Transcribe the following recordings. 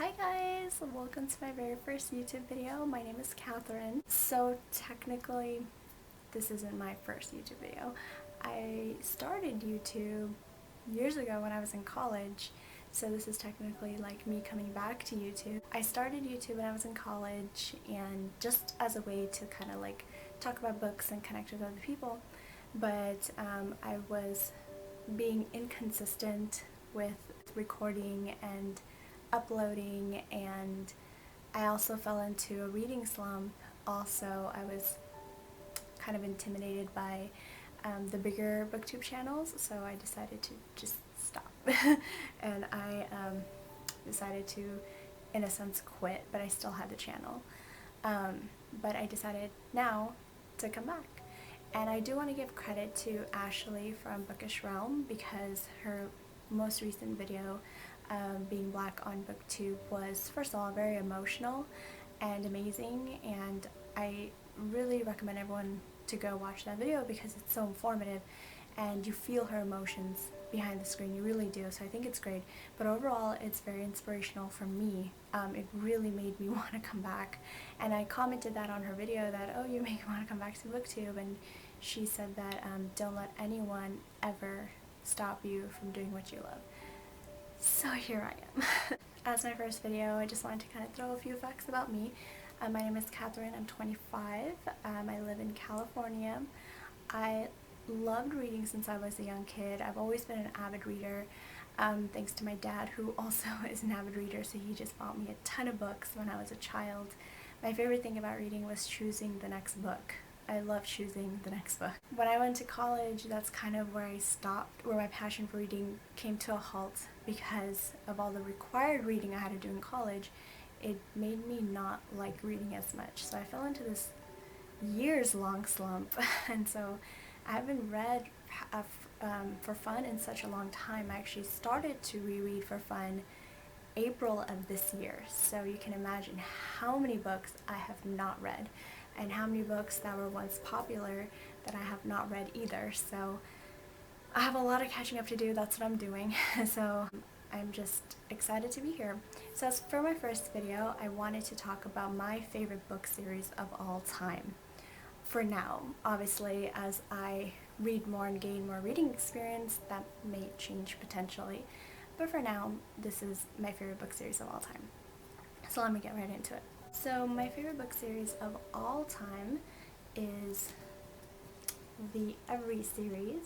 Hi guys! Welcome to my very first YouTube video. My name is Catherine. So technically, this isn't my first YouTube video. I started YouTube years ago when I was in college, so this is technically like me coming back to YouTube. I started YouTube when I was in college and just as a way to kind of like talk about books and connect with other people, but I was being inconsistent with recording and uploading, and I also fell into a reading slump. Also, I was kind of intimidated by the bigger Booktube channels, so I decided to just stop. And I decided to, in a sense, quit, but I still had the channel. But I decided now to come back. And I do want to give credit to Ashley from Bookish Realm, because her most recent video, being black on Booktube, was first of all very emotional and amazing, and I really recommend everyone to go watch that video because it's so informative and you feel her emotions behind the screen. You really do. So I think it's great, but overall it's very inspirational for me. It really made me want to come back, and I commented that on her video that, oh, you make me want to come back to Booktube, and she said that don't let anyone ever stop you from doing what you love. So here I am. As my first video, I just wanted to kind of throw a few facts about me. My name is Catherine, I'm 25, I live in California. I loved reading since I was a young kid. I've always been an avid reader, thanks to my dad, who also is an avid reader, so he just bought me a ton of books when I was a child. My favorite thing about reading was choosing the next book. I love choosing the next book. When I went to college, that's kind of where I stopped, where my passion for reading came to a halt because of all the required reading I had to do in college. It made me not like reading as much, so I fell into this years-long slump, and so I haven't read for fun in such a long time. I actually started to reread for fun April of this year, so you can imagine how many books I have not read, and how many books that were once popular that I have not read either. So I have a lot of catching up to do. That's what I'm doing. So I'm just excited to be here. So as for my first video, I wanted to talk about my favorite book series of all time. For now, obviously, as I read more and gain more reading experience, that may change potentially. But for now, this is my favorite book series of all time. So let me get right into it. So my favorite book series of all time is the Every series.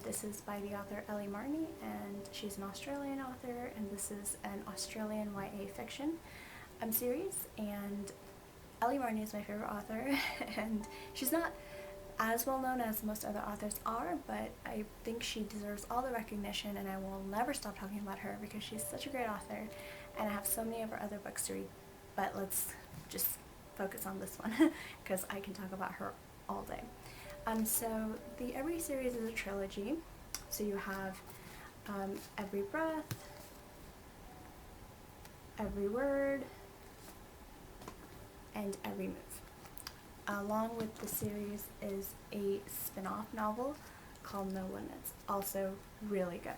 This is by the author Ellie Marney, and she's an Australian author, and this is an Australian YA fiction series. And Ellie Marney is my favorite author, and she's not as well known as most other authors are, but I think she deserves all the recognition, and I will never stop talking about her because she's such a great author, and I have so many of her other books to read. But let's just focus on this one because I can talk about her all day. So the Every series is a trilogy. So you have Every Breath, Every Word, and Every Move. Along with the series is a spin-off novel called No Limits, also really good.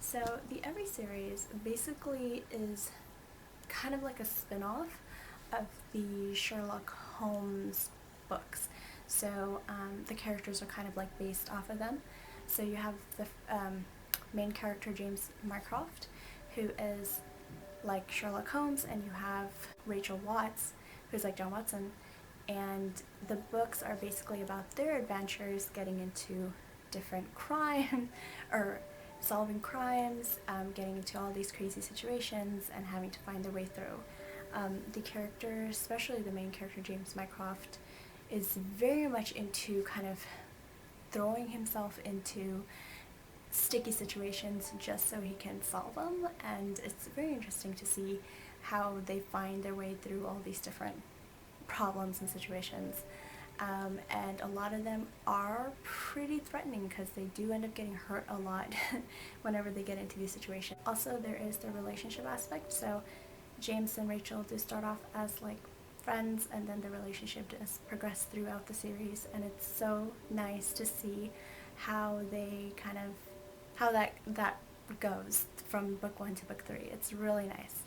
So the Every series basically is kind of like a spin-off of the Sherlock Holmes books. So the characters are kind of like based off of them. So you have the main character, James Mycroft, who is like Sherlock Holmes, and you have Rachel Watts, who's like John Watson, and the books are basically about their adventures getting into different crime or solving crimes, getting into all these crazy situations and having to find their way through. The characters, especially the main character, James Mycroft, is very much into kind of throwing himself into sticky situations just so he can solve them, and it's very interesting to see how they find their way through all these different problems and situations. And a lot of them are pretty threatening because they do end up getting hurt a lot whenever they get into these situations. Also, there is the relationship aspect. So James and Rachel do start off as like friends, and then the relationship does progress throughout the series, and it's so nice to see how they kind of, how that goes from book 1 to book 3. It's really nice.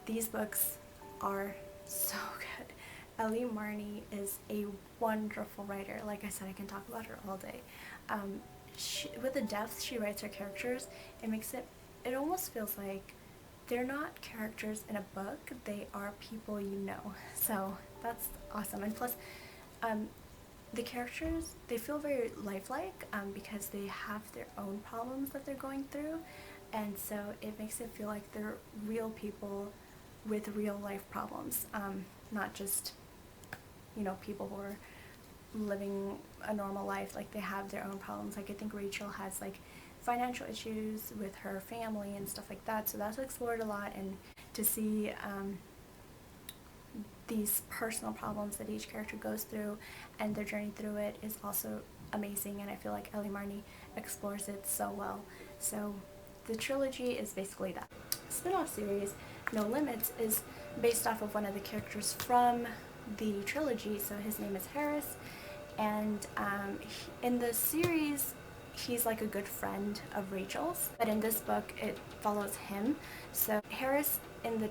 these books are so good. Ellie Marney is a wonderful writer. Like I said, I can talk about her all day. With the depth she writes her characters, it almost feels like they're not characters in a book, they are people you know. So that's awesome. And plus, the characters, they feel very lifelike because they have their own problems that they're going through, and so it makes it feel like they're real people with real life problems, not just, you know, people who are living a normal life. Like, they have their own problems. Like, I think Rachel has like financial issues with her family and stuff like that, so that's explored a lot. And to see these personal problems that each character goes through and their journey through it is also amazing, and I feel like Ellie Marney explores it so well. So the trilogy is basically that. Spin-off series No Limits is based off of one of the characters from the trilogy, so his name is Harris, and in the series he's like a good friend of Rachel's, but in this book it follows him. So Harris in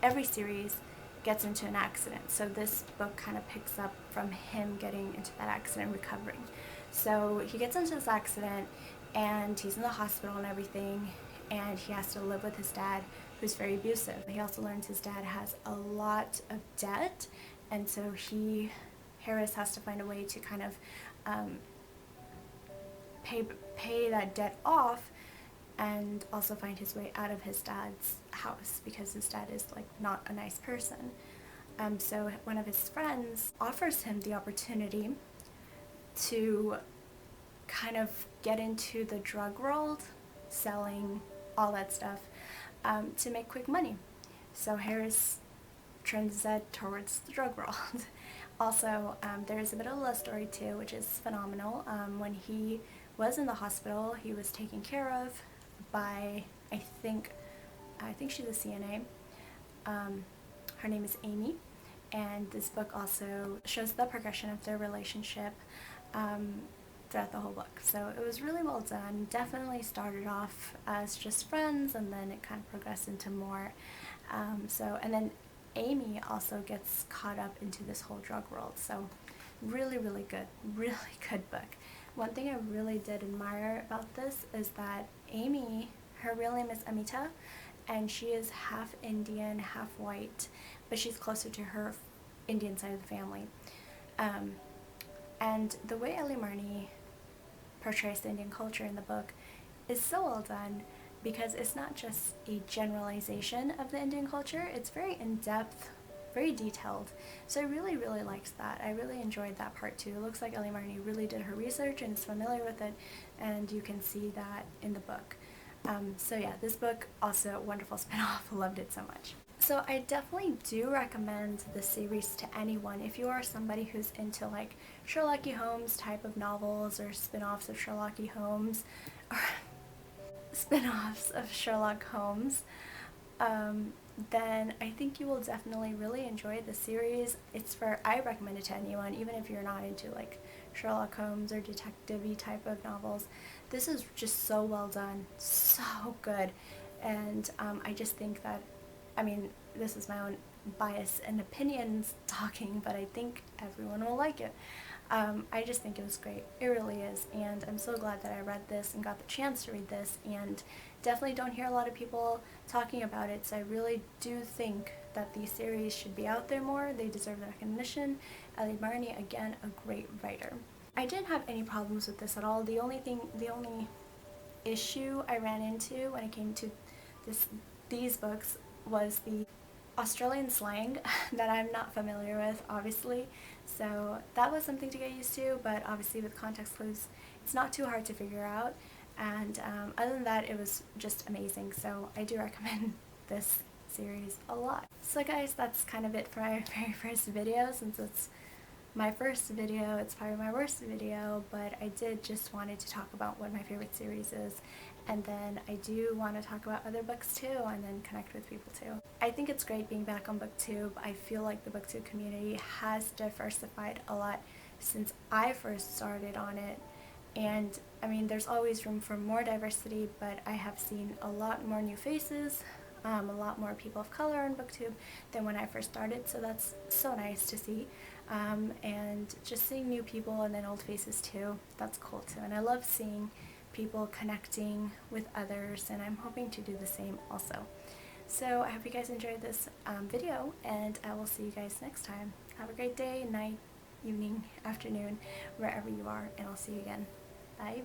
every series gets into an accident, so this book kind of picks up from him getting into that accident, recovering. So he gets into this accident and he's in the hospital and everything, and he has to live with his dad, who's very abusive. He also learns his dad has a lot of debt, and so Harris has to find a way to kind of pay that debt off, and also find his way out of his dad's house because his dad is like not a nice person. So one of his friends offers him the opportunity to kind of get into the drug world, selling all that stuff, to make quick money. So Harris turns his head towards the drug world. Also, there is a bit of a love story too, which is phenomenal. When he was in the hospital, he was taken care of by, I think she's a CNA. Her name is Amy, and this book also shows the progression of their relationship throughout the whole book. So it was really well done. Definitely started off as just friends, and then it kind of progressed into more. And then Amy also gets caught up into this whole drug world. So really, really good book. One thing I really did admire about this is that Amy, her real name is Amita, and she is half Indian, half white, but she's closer to her Indian side of the family. And the way Ellie Marney portrays the Indian culture in the book is so well done, because it's not just a generalization of the Indian culture, it's very in-depth, very detailed. So I really, really liked that. I really enjoyed that part too. It looks like Ellie Marney really did her research and is familiar with it, and you can see that in the book. So yeah, this book, also a wonderful spin-off. Loved it so much. So I definitely do recommend the series to anyone. If you are somebody who's into like Sherlock Holmes type of novels, or spin-offs of Sherlock Holmes, or spin-offs of Sherlock Holmes, then I think you will definitely really enjoy the series. I recommend it to anyone, even if you're not into like Sherlock Holmes or detective-y type of novels. This is just so well done, so good, and I just think that, I mean, this is my own bias and opinions talking, but I think everyone will like it. I just think it was great. It really is, and I'm so glad that I read this and got the chance to read this, and definitely don't hear a lot of people talking about it, so I really do think that these series should be out there more. They deserve the recognition. Ellie Marney, again, a great writer. I didn't have any problems with this at all. The only issue I ran into when it came to these books was the Australian slang that I'm not familiar with, obviously. So that was something to get used to, but obviously with context clues, it's not too hard to figure out. And other than that, it was just amazing. So I do recommend this series a lot. So guys, that's kind of it for my very first video. Since it's my first video, it's probably my worst video, but I did just wanted to talk about what my favorite series is, and then I do want to talk about other books too, and then connect with people too. I think it's great being back on Booktube. I feel like the Booktube community has diversified a lot since I first started on it, and I mean, there's always room for more diversity, but I have seen a lot more new faces, a lot more people of color on Booktube than when I first started, so that's so nice to see. And just seeing new people and then old faces too, that's cool too. And I love seeing people connecting with others, and I'm hoping to do the same also. So I hope you guys enjoyed this video, and I will see you guys next time. Have a great day, night, evening, afternoon, wherever you are, and I'll see you again. Bye.